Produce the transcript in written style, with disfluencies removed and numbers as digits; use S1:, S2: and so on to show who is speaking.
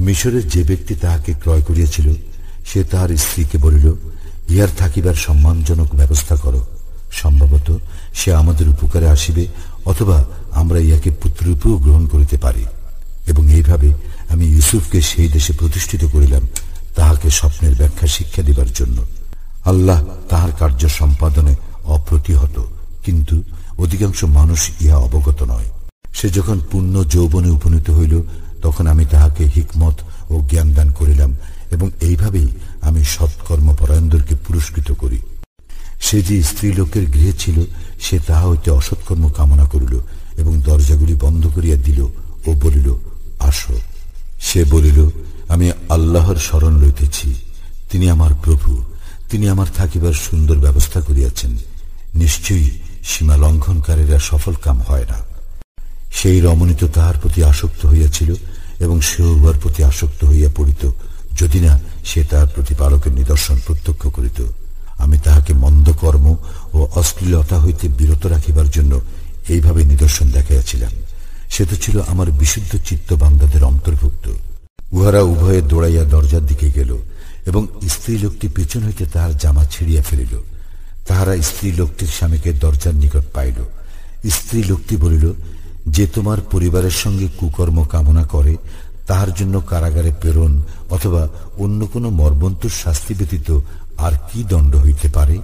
S1: মিশরের যে ব্যক্তি তাহাকে ক্রয় করিয়াছিল সে তাহার স্ত্রীকে বলিল, ইহার থাকিবার সম্মানজনক ব্যবস্থা করো, সম্ভবত সে আমাদের উপকারে আসিবে, অথবা আমরা ইহাকে পুত্ররূপেও গ্রহণ করিতে পারি। এবং এইভাবে আমি ইউসুফকে সেই দেশে প্রতিষ্ঠিত করিলাম, তাহাকে স্বপ্নের ব্যাখ্যা শিক্ষা দিবার জন্য। আল্লাহ তাহার কার্য সম্পাদনে অপ্রতিহত, কিন্তু অধিকাংশ মানুষ ইহা অবগত নয়। সে যখন পূর্ণ যৌবনে উপনীত হইল, তখন আমি তাহাকে হিকমত ও জ্ঞান দান করিলাম, এবং এইভাবেই আমি সৎকর্মপরায়ণদেরকে পুরস্কৃত করি। সে যে স্ত্রীলোকের গৃহে ছিল, সে তাহা হইতে অসৎকর্ম কামনা করিল এবং দরজাগুলি বন্ধ করিয়া দিল ও বলিল, আসো। সে বলিল, আমি আল্লাহর শরণ লইতেছি, তিনি আমার প্রভু, তিনি আমার থাকিবার সুন্দর ব্যবস্থা করিয়াছেন। নিশ্চয়ই সীমা লঙ্ঘনকারীরা সফল কাম হয় না। সেই রমণী তো তাহার প্রতি আসক্ত হইয়াছিল, এবং সেও উহার প্রতি আসক্ত হইয়া পড়িত, যদি না সে তাহার প্রতিপালকের নিদর্শন প্রত্যক্ষ করিত। আমি তাহাকে মন্দ কর্ম ও অশ্লীলতা হইতে বিরত রাখিবার জন্য এইভাবে নিদর্শন দেখাইয়াছিলাম। সে তো ছিল আমার বিশুদ্ধ চিত্ত বান্দাদের অন্তর্ভুক্ত। উহারা উভয়ে দৌড়াইয়া দরজার দিকে গেল, এবং স্ত্রী লোকটি পেছন হইতে তাহার জামা ছিঁড়িয়া ফেলিল। তাহারা স্ত্রী লোকটির স্বামীকে দরজার নিকট পাইল। স্ত্রী লোকটি বলিল, যে তোমার পরিবারের সঙ্গে কুকর্ম কামনা করে, তাহার জন্য কারাগারে প্রেরণ অথবা অন্য কোনো মর্মন্তুর শাস্তি ব্যতীত আর কি দণ্ড হইতে পারে?